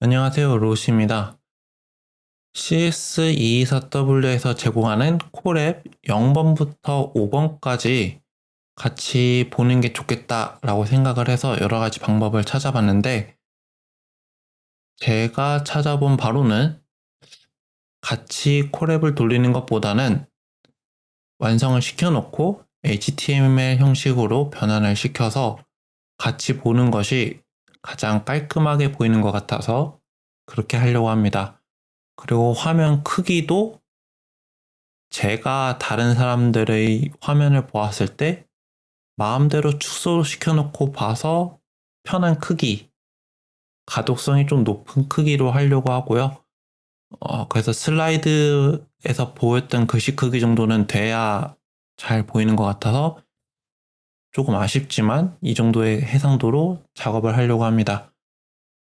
안녕하세요. 로시입니다. CS224W에서 제공하는 콜앱 0번부터 5번까지 같이 보는 게 좋겠다라고 생각을 해서 여러 가지 방법을 찾아봤는데, 제가 찾아본 바로는 같이 콜앱을 돌리는 것보다는 완성을 시켜놓고 HTML 형식으로 변환을 시켜서 같이 보는 것이 가장 깔끔하게 보이는 것 같아서 그렇게 하려고 합니다. 그리고 화면 크기도 제가 다른 사람들의 화면을 보았을 때 마음대로 축소시켜 놓고 봐서 편한 크기, 가독성이 좀 높은 크기로 하려고 하고요. 그래서 슬라이드에서 보였던 글씨 크기 정도는 돼야 잘 보이는 것 같아서 조금 아쉽지만 이 정도의 해상도로 작업을 하려고 합니다.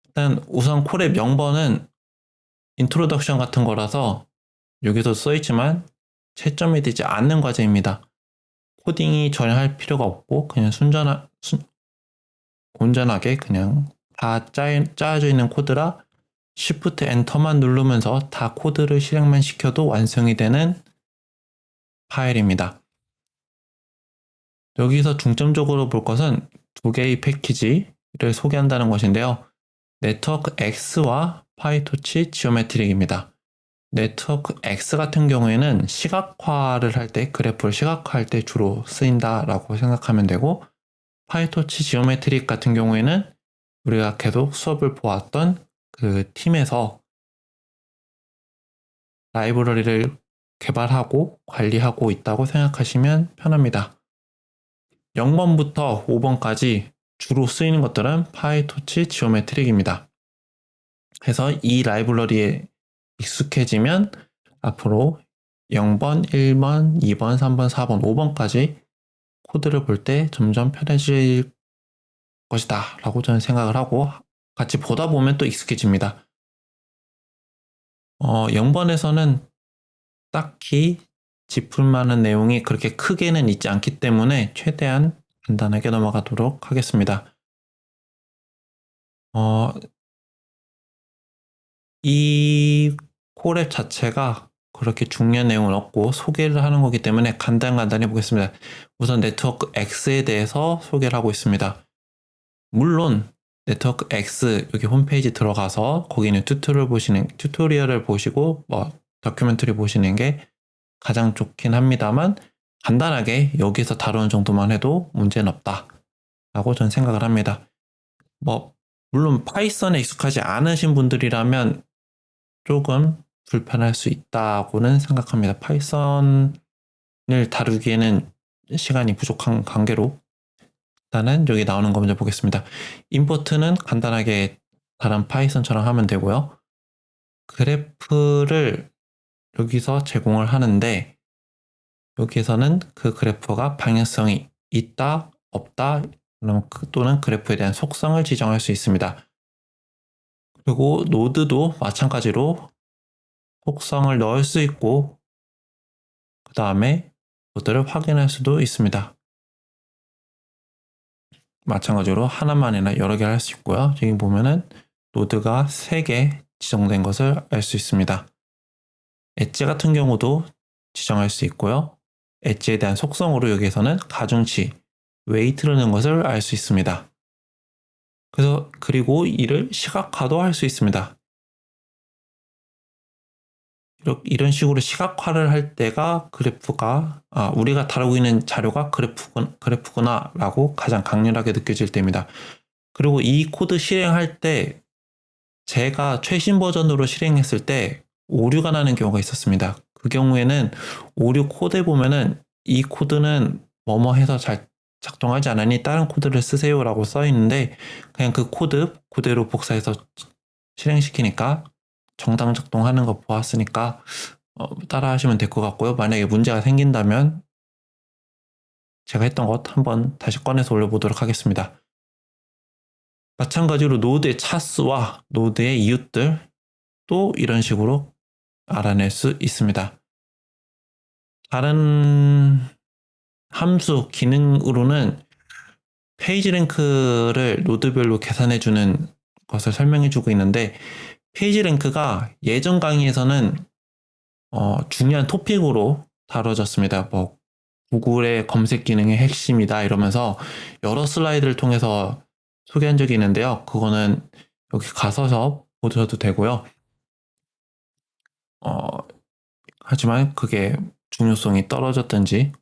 일단 우선 콜의 명번은 인트로덕션 같은 거라서 여기서 써있지만 채점이 되지 않는 과제입니다. 코딩이 전혀 할 필요가 없고 그냥 온전하게 그냥 다 짜여져 있는 코드라 Shift 엔터만 누르면서 다 코드를 실행만 시켜도 완성이 되는 파일입니다. 여기서 중점적으로 볼 것은 두 개의 패키지를 소개한다는 것인데요. 네트워크 X와 파이토치 지오메트릭입니다. 네트워크 X 같은 경우에는 시각화를 할 때, 그래프를 시각화할 때 주로 쓰인다라고 생각하면 되고, 파이토치 지오메트릭 같은 경우에는 우리가 계속 수업을 보았던 그 팀에서 라이브러리를 개발하고 관리하고 있다고 생각하시면 편합니다. 0번부터 5번까지 주로 쓰이는 것들은 파이토치 지오메트릭입니다. 그래서 이 라이브러리에 익숙해지면 앞으로 0번, 1번, 2번, 3번, 4번, 5번까지 코드를 볼 때 점점 편해질 것이다 라고 저는 생각을 하고 같이 보다 보면 또 익숙해집니다. 0번에서는 딱히 짚을 만한 내용이 그렇게 크게는 있지 않기 때문에 최대한 간단하게 넘어가도록 하겠습니다. 이 콜앱 자체가 그렇게 중요한 내용은 없고 소개를 하는 거기 때문에 간단히 보겠습니다. 우선 네트워크 X에 대해서 소개를 하고 있습니다. 물론 네트워크 X 여기 홈페이지 들어가서 거기는 튜토리얼을 보시고 다큐멘터리 보시는 게 가장 좋긴 합니다만 간단하게 여기서 다루는 정도만 해도 문제는 없다 라고 저는 생각을 합니다. 물론 파이썬에 익숙하지 않으신 분들이라면 조금 불편할 수 있다고는 생각합니다. 파이썬을 다루기에는 시간이 부족한 관계로 일단은 여기 나오는 거 먼저 보겠습니다. 임포트는 간단하게 다른 파이썬처럼 하면 되고요. 그래프를 여기서 제공을 하는데 여기에서는 그 그래프가 방향성이 있다, 없다 또는 그래프에 대한 속성을 지정할 수 있습니다. 그리고 노드도 마찬가지로 속성을 넣을 수 있고 그 다음에 노드를 확인할 수도 있습니다. 마찬가지로 하나만 아니라 여러 개를 할 수 있고요. 여기 보면은 노드가 3개 지정된 것을 알 수 있습니다. 엣지 같은 경우도 지정할 수 있고요. 엣지에 대한 속성으로 여기에서는 가중치, 웨이트를 넣은 것을 알 수 있습니다. 그리고 이를 시각화도 할 수 있습니다. 이런 식으로 시각화를 할 때가 우리가 다루고 있는 자료가 그래프구나 라고 가장 강렬하게 느껴질 때입니다. 그리고 이 코드 실행할 때 제가 최신 버전으로 실행했을 때 오류가 나는 경우가 있었습니다. 그 경우에는 오류 코드에 보면은 이 코드는 뭐뭐 해서 잘 작동하지 않으니 다른 코드를 쓰세요 라고 써 있는데 그냥 그 코드 그대로 복사해서 실행시키니까 정당 작동하는 거 보았으니까 따라 하시면 될 것 같고요. 만약에 문제가 생긴다면 제가 했던 것 한번 다시 꺼내서 올려보도록 하겠습니다. 마찬가지로 노드의 차수와 노드의 이웃들 또 이런 식으로 알아낼 수 있습니다. 다른 함수 기능으로는 페이지 랭크를 노드별로 계산해주는 것을 설명해주고 있는데 페이지 랭크가 예전 강의에서는 중요한 토픽으로 다뤄졌습니다. 뭐 구글의 검색 기능의 핵심이다 이러면서 여러 슬라이드를 통해서 소개한 적이 있는데요. 그거는 여기 가셔서 보셔도 되고요. 하지만 그게 중요성이 떨어졌든지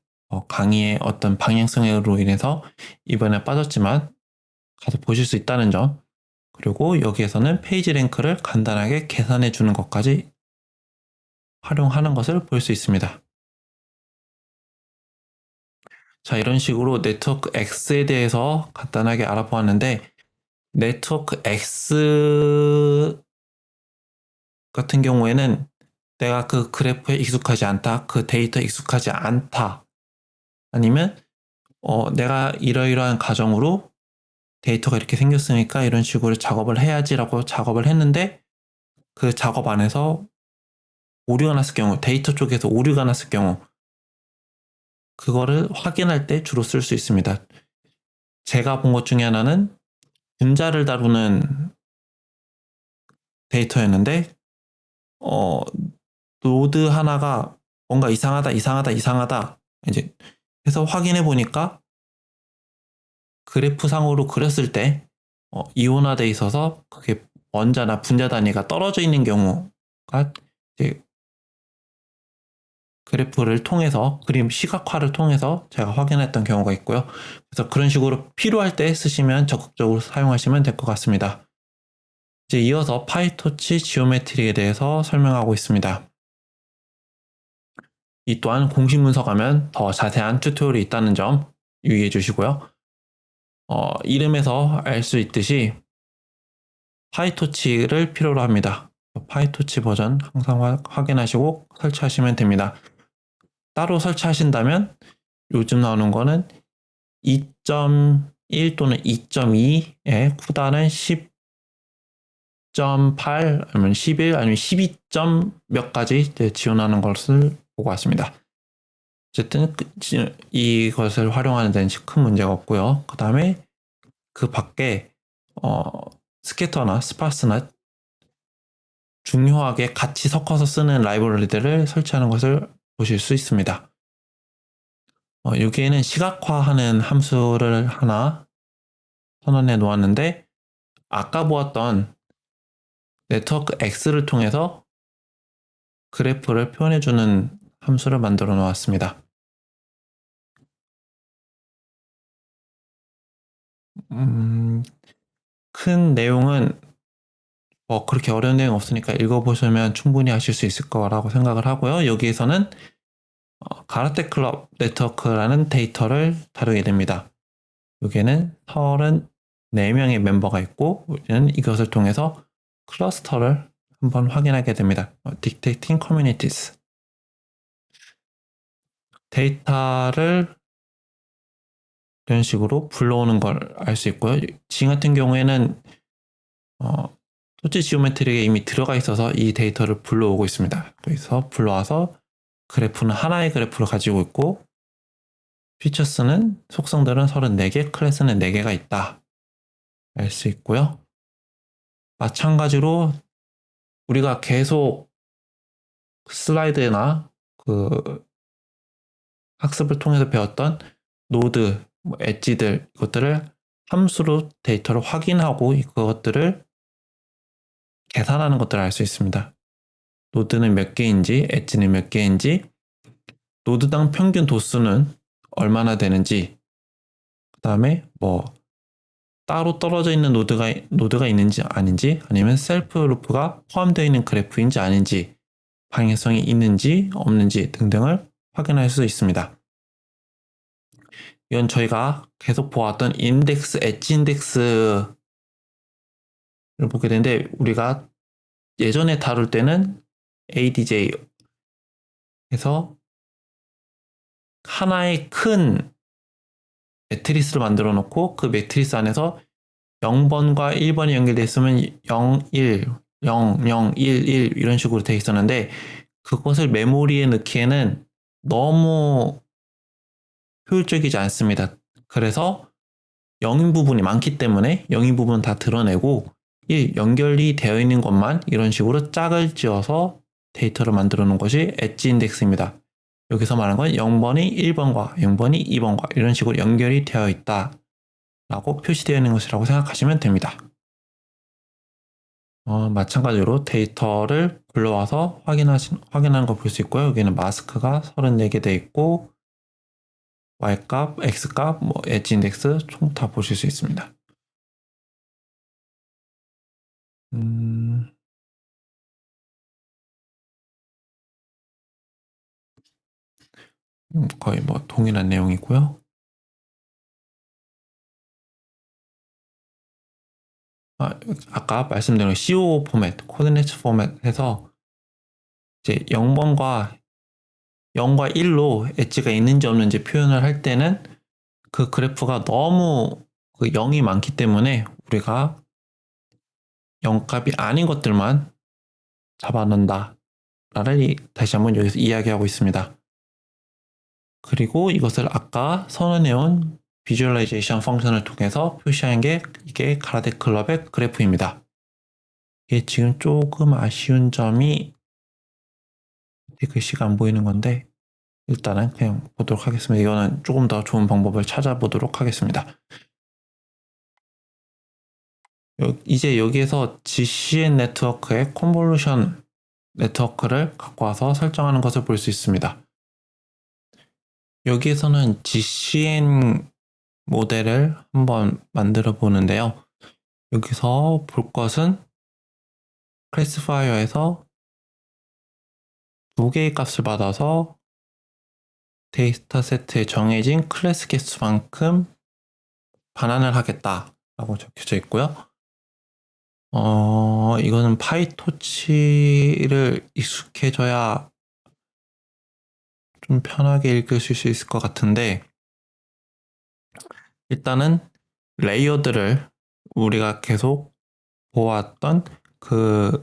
강의의 어떤 방향성으로 인해서 이번에 빠졌지만 가서 보실 수 있다는 점, 그리고 여기에서는 페이지 랭크를 간단하게 계산해 주는 것까지 활용하는 것을 볼 수 있습니다. 자, 이런 식으로 네트워크 X에 대해서 간단하게 알아보았는데, 네트워크 X 같은 경우에는 내가 그 그래프에 익숙하지 않다, 그 데이터에 익숙하지 않다, 아니면 내가 이러이러한 가정으로 데이터가 이렇게 생겼으니까 이런 식으로 작업을 해야지라고 작업을 했는데 그 작업 안에서 오류가 났을 경우, 데이터 쪽에서 오류가 났을 경우 그거를 확인할 때 주로 쓸 수 있습니다. 제가 본 것 중에 하나는 분자를 다루는 데이터였는데 노드 하나가 뭔가 이상하다 이제 해서 확인해 보니까 그래프상으로 그렸을 때 이온화돼 있어서 그게 원자나 분자 단위가 떨어져 있는 경우가 이제 그래프를 통해서 그림 시각화를 통해서 제가 확인했던 경우가 있고요. 그래서 그런 식으로 필요할 때 쓰시면 적극적으로 사용하시면 될 것 같습니다. 이제 이어서 파이토치 지오메트리에 대해서 설명하고 있습니다. 이 또한 공식 문서 가면 더 자세한 튜토리얼이 있다는 점 유의해 주시고요. 이름에서 알 수 있듯이 파이토치를 필요로 합니다. 파이토치 버전 항상 확인하시고 설치하시면 됩니다. 따로 설치하신다면 요즘 나오는 거는 2.1 또는 2.2에 쿠다는 10.8 아니면 11 아니면 12. 몇 가지 지원하는 것을 보고 왔습니다. 어쨌든 이것을 활용하는 데는 큰 문제가 없고요. 그 다음에 그 밖에 스캐터나 스파스나 중요하게 같이 섞어서 쓰는 라이브러리들을 설치하는 것을 보실 수 있습니다. 여기에는 시각화하는 함수를 하나 선언해 놓았는데 아까 보았던 네트워크 X를 통해서 그래프를 표현해주는 함수를 만들어 놓았습니다. 큰 내용은 그렇게 어려운 내용 없으니까 읽어보시면 충분히 하실 수 있을 거라고 생각을 하고요. 여기에서는 가라테 클럽 네트워크라는 데이터를 다루게 됩니다. 여기에는 34명의 멤버가 있고 우리는 이것을 통해서 클러스터를 한번 확인하게 됩니다. Detecting Communities. 데이터를 이런 식으로 불러오는 걸 알 수 있고요. 지금 같은 경우에는 토치 지오메트리에 이미 들어가 있어서 이 데이터를 불러오고 있습니다. 그래서 불러와서 그래프는 하나의 그래프를 가지고 있고 피처스는 속성들은 34개, 클래스는 4개가 있다. 알 수 있고요. 마찬가지로 우리가 계속 슬라이드나 그 학습을 통해서 배웠던 노드, 엣지들 이것들을 함수로 데이터를 확인하고 그것들을 계산하는 것들을 알 수 있습니다. 노드는 몇 개인지, 엣지는 몇 개인지, 노드당 평균 도수는 얼마나 되는지, 그 다음에 따로 떨어져 있는 노드가 있는지 아닌지, 아니면 셀프 루프가 포함되어 있는 그래프인지 아닌지, 방해성이 있는지 없는지 등등을 확인할 수 있습니다. 이건 저희가 계속 보았던 인덱스, 엣지 인덱스를 보게 되는데 우리가 예전에 다룰 때는 ADJ 에서 하나의 큰 매트리스를 만들어 놓고 그 매트리스 안에서 0번과 1번이 연결되어 있으면 0, 1, 0, 0, 1, 1 이런 식으로 되어 있었는데 그것을 메모리에 넣기에는 너무 효율적이지 않습니다. 그래서 0인 부분이 많기 때문에 0인 부분 다 드러내고 이 연결이 되어 있는 것만 이런 식으로 짝을 지어서 데이터를 만들어 놓은 것이 엣지 인덱스입니다. 여기서 말하는 건 0번이 1번과 0번이 2번과 이런 식으로 연결이 되어 있다 라고 표시되어 있는 것이라고 생각하시면 됩니다. 마찬가지로 데이터를 불러와서 확인하는 거 볼 수 있고요. 여기는 마스크가 34개 되어 있고 Y값, X값, 엣지 인덱스 총 다 보실 수 있습니다. 거의 동일한 내용이고요. 아까 말씀드린 COO 포맷, 코디네이트 포맷 해서 이제 0번과 1로 엣지가 있는지 없는지 표현을 할 때는 그 그래프가 너무 그 0이 많기 때문에 우리가 0값이 아닌 것들만 잡아놓는다 라를 다시 한번 여기서 이야기하고 있습니다. 그리고 이것을 아까 선언해온 비주얼라이제이션 펑션을 통해서 표시한 게 이게 가라데 클럽의 그래프입니다. 이게 지금 조금 아쉬운 점이 글씨가 안 보이는 건데 일단은 그냥 보도록 하겠습니다. 이거는 조금 더 좋은 방법을 찾아보도록 하겠습니다. 이제 여기에서 GCN 네트워크의 컨볼루션 네트워크를 갖고 와서 설정하는 것을 볼 수 있습니다. 여기에서는 GCN 모델을 한번 만들어 보는데요. 여기서 볼 것은 클래시파이어에서 두 개의 값을 받아서 데이터 세트에 정해진 클래스 개수만큼 반환을 하겠다라고 적혀져 있고요. 이거는 파이토치를 익숙해져야 좀 편하게 읽으실 수 있을 것 같은데 일단은 레이어들을 우리가 계속 보았던 그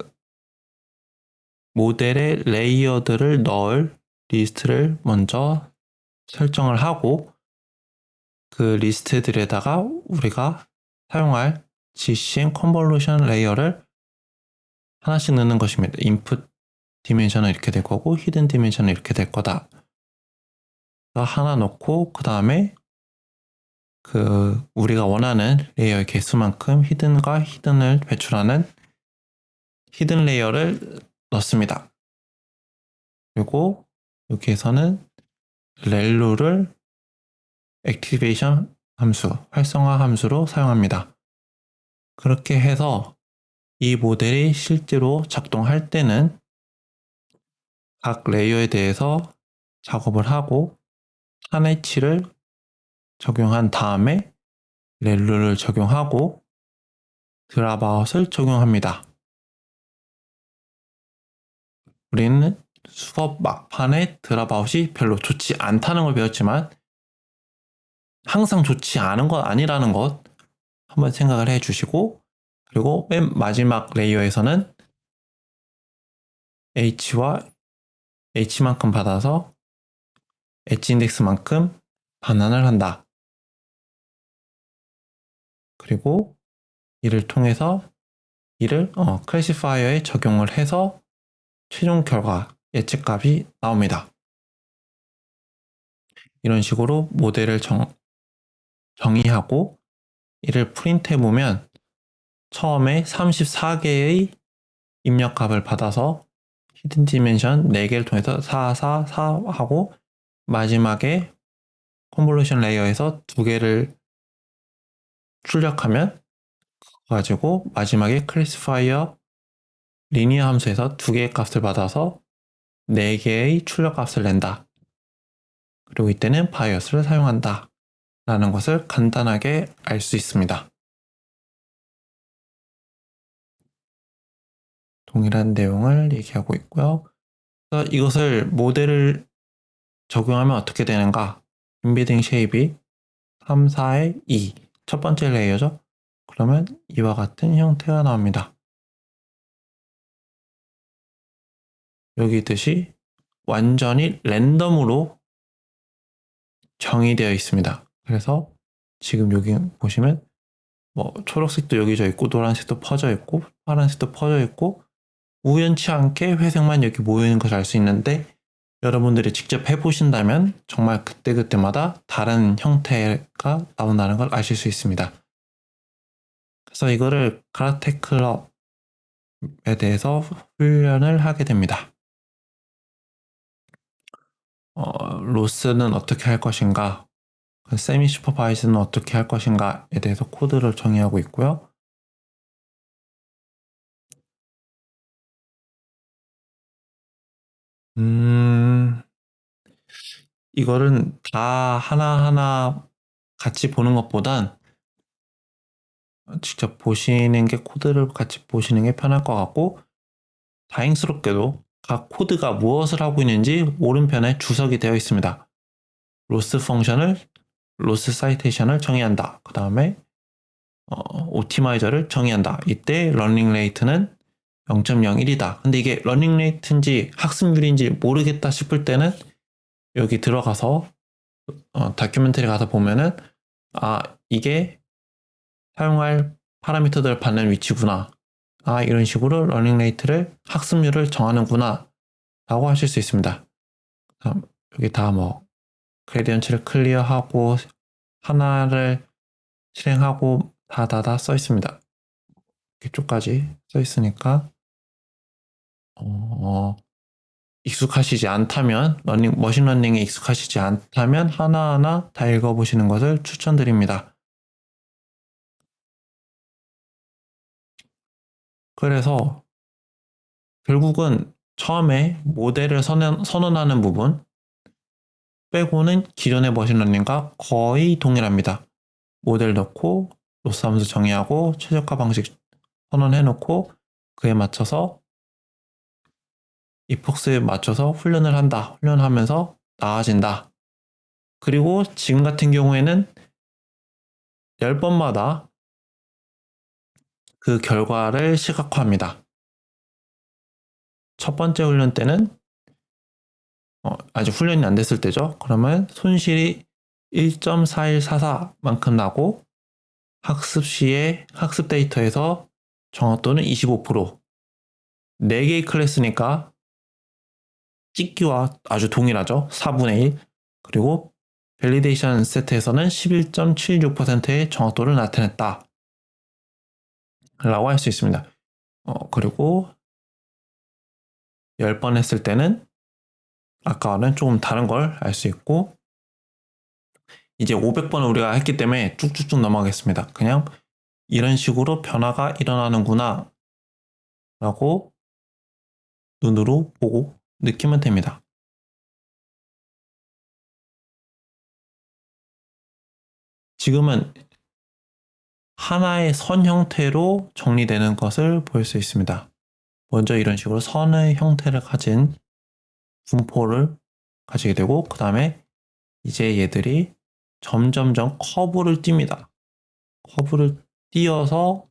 모델의 레이어들을 넣을 리스트를 먼저 설정을 하고 그 리스트들에다가 우리가 사용할 GCN 컨볼루션 레이어를 하나씩 넣는 것입니다. 인풋 디멘션은 이렇게 될 거고 히든 디멘션은 이렇게 될 거다. 하나 넣고 그 다음에 그 우리가 원하는 레이어의 개수만큼 히든과 히든을 배출하는 히든 레이어를 넣습니다. 그리고 여기에서는 렐루를 액티베이션 함수, 활성화 함수로 사용합니다. 그렇게 해서 이 모델이 실제로 작동할 때는 각 레이어에 대해서 작업을 하고 탄해치를 적용한 다음에 렐루를 적용하고 드랍아웃을 적용합니다. 우리는 수업 막판에 드랍아웃이 별로 좋지 않다는 걸 배웠지만 항상 좋지 않은 건 아니라는 것 한번 생각을 해주시고 그리고 맨 마지막 레이어에서는 H와 H만큼 받아서 엣지 인덱스만큼 반환을 한다. 그리고 이를 통해서 이를 클래시파이어에 적용을 해서 최종 결과 예측값이 나옵니다. 이런 식으로 모델을 정의하고 이를 프린트해 보면 처음에 34개의 입력값을 받아서 히든 디멘션 4개를 통해서 4, 4, 4 하고 마지막에 컨볼루션 레이어에서 2개를 출력하면 가지고 마지막에 클래시파이어 리니어 함수에서 2개의 값을 받아서 4개의 출력 값을 낸다. 그리고 이때는 바이어스를 사용한다. 라는 것을 간단하게 알 수 있습니다. 동일한 내용을 얘기하고 있고요. 이것을 모델을 적용하면 어떻게 되는가? 인비딩 쉐입이 3, 4의 2. 첫 번째 레이어죠? 그러면 이와 같은 형태가 나옵니다. 여기 있듯이 완전히 랜덤으로 정의되어 있습니다. 그래서 지금 여기 보시면 뭐 초록색도 여기 져 있고 노란색도 퍼져 있고 파란색도 퍼져 있고 우연치 않게 회색만 여기 모여 있는 것을 알 수 있는데 여러분들이 직접 해보신다면 정말 그때그때마다 다른 형태가 나온다는 걸 아실 수 있습니다. 그래서 이거를 카라테 클럽에 대해서 훈련을 하게 됩니다. 로스는 어떻게 할 것인가, 세미 슈퍼바이즈는 어떻게 할 것인가에 대해서 코드를 정의하고 있고요. 이거는 다 하나하나 같이 보는 것보단 직접 보시는 게 코드를 같이 보시는 게 편할 것 같고, 다행스럽게도 각 코드가 무엇을 하고 있는지 오른편에 주석이 되어 있습니다. 로스 펑션을, 로스 사이테이션을 정의한다. 그 다음에 옵티마이저를 정의한다. 이때 러닝 레이트는 0.01이다. 근데 이게 러닝 레이트인지 학습률인지 모르겠다 싶을 때는 여기 들어가서 다큐멘터리 가서 보면은 이게 사용할 파라미터들을 받는 위치구나. 이런 식으로 러닝 레이트를 학습률을 정하는구나 라고 하실 수 있습니다. 여기 다 뭐 그레디언트를 클리어하고 하나를 실행하고 다 써 있습니다. 이쪽까지 써 있으니까 익숙하시지 않다면 머신러닝에 익숙하시지 않다면 하나하나 다 읽어보시는 것을 추천드립니다. 그래서 결국은 처음에 모델을 선언하는 부분 빼고는 기존의 머신러닝과 거의 동일합니다. 모델 넣고 로스 함수 정의하고 최적화 방식 선언해놓고 그에 맞춰서 이폭스에 맞춰서 훈련을 한다. 훈련하면서 나아진다. 그리고 지금 같은 경우에는 10번마다 그 결과를 시각화합니다. 첫 번째 훈련 때는 아직 훈련이 안 됐을 때죠. 그러면 손실이 1.4144만큼 나고 학습 시에 학습 데이터에서 정확도는 25%. 4개의 클래스니까 찍기와 아주 동일하죠. 4분의 1. 그리고 밸리데이션 세트에서는 11.76%의 정확도를 나타냈다. 라고 할 수 있습니다. 그리고 10번 했을 때는 아까와는 조금 다른 걸 알 수 있고 이제 500번을 우리가 했기 때문에 쭉쭉쭉 넘어가겠습니다. 그냥 이런 식으로 변화가 일어나는구나 라고 눈으로 보고 느끼면 됩니다. 지금은 하나의 선 형태로 정리되는 것을 볼 수 있습니다. 먼저 이런 식으로 선의 형태를 가진 분포를 가지게 되고 그 다음에 이제 얘들이 점점점 커브를 띱니다. 커브를 띄어서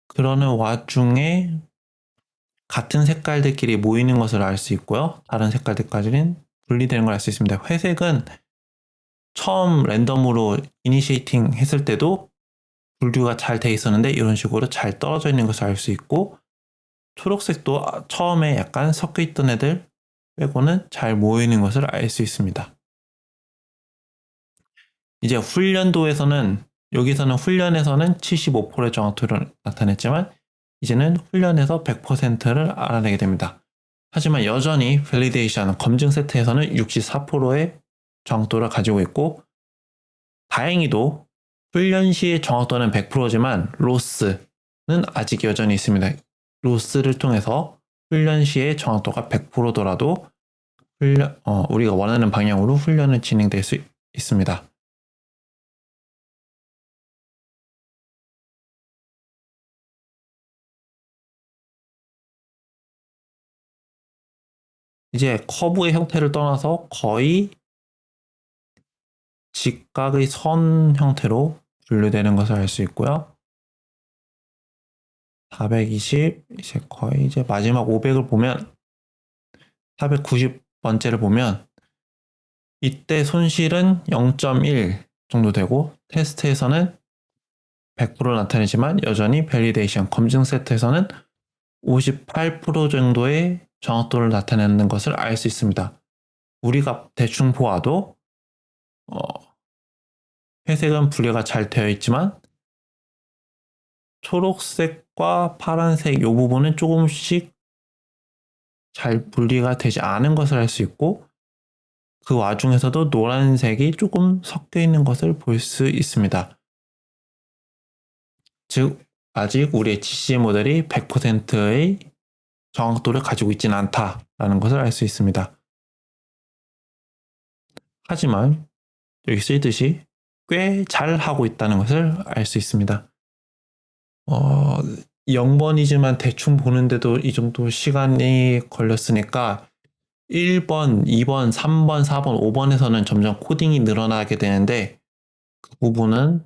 그러는 와중에 같은 색깔들끼리 모이는 것을 알 수 있고요. 다른 색깔들까지는 분리되는 걸 알 수 있습니다. 회색은 처음 랜덤으로 이니시에이팅 했을 때도 분류가 잘 돼 있었는데 이런 식으로 잘 떨어져 있는 것을 알 수 있고 초록색도 처음에 약간 섞여 있던 애들 빼고는 잘 모이는 것을 알 수 있습니다. 이제 훈련도에서는 여기서는 훈련에서는 75%의 정확도를 나타냈지만 이제는 훈련에서 100%를 알아내게 됩니다. 하지만 여전히 밸리데이션 검증 세트에서는 64%의 정확도를 가지고 있고 다행히도 훈련 시의 정확도는 100%지만 로스는 아직 여전히 있습니다. 로스를 통해서 훈련 시의 정확도가 100%더라도 우리가 원하는 방향으로 훈련을 진행될 수 있습니다. 이제 커브의 형태를 떠나서 거의 직각의 선 형태로 분류되는 것을 알 수 있고요. 420 이제 거의 이제 마지막 500을 보면 490번째를 보면 이때 손실은 0.1 정도 되고 테스트에서는 100% 나타내지만 여전히 밸리데이션 검증 세트에서는 58% 정도의 정확도를 나타내는 것을 알 수 있습니다. 우리가 대충 보아도 회색은 분리가 잘 되어 있지만 초록색과 파란색 이 부분은 조금씩 잘 분리가 되지 않은 것을 알 수 있고 그 와중에서도 노란색이 조금 섞여 있는 것을 볼 수 있습니다. 즉 아직 우리의 GC 모델이 100%의 정확도를 가지고 있지는 않다라는 것을 알 수 있습니다. 하지만 여기 쓰이듯이 꽤 잘 하고 있다는 것을 알 수 있습니다. 0번이지만 대충 보는데도 이 정도 시간이 걸렸으니까 1번, 2번, 3번, 4번, 5번에서는 점점 코딩이 늘어나게 되는데 그 부분은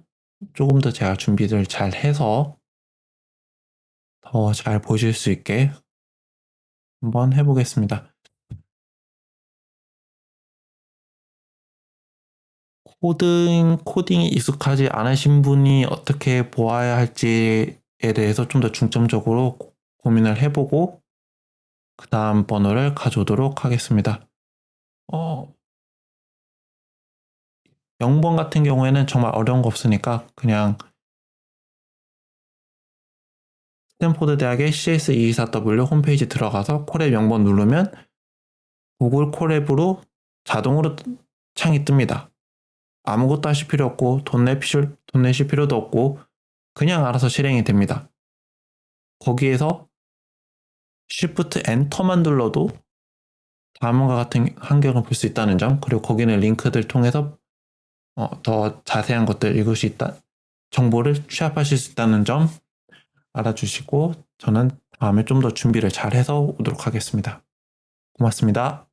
조금 더 제가 준비를 잘 해서 더 잘 보실 수 있게 한번 해보겠습니다. 코딩이 익숙하지 않으신 분이 어떻게 보아야 할지에 대해서 좀 더 중점적으로 고민을 해보고 그 다음 번호를 가져오도록 하겠습니다. 0번 같은 경우에는 정말 어려운 거 없으니까 그냥 스탠포드 대학의 CS224W 홈페이지 들어가서 콜앱 0번 누르면 구글 콜앱으로 자동으로 창이 뜹니다. 아무것도 하실 필요 없고 돈 내실 필요도 없고 그냥 알아서 실행이 됩니다. 거기에서 Shift 엔터만 눌러도 다음과 같은 환경을 볼 수 있다는 점, 그리고 거기는 링크들 통해서 더 자세한 것들 읽을 수 있다, 정보를 취합하실 수 있다는 점 알아주시고 저는 다음에 좀 더 준비를 잘 해서 오도록 하겠습니다. 고맙습니다.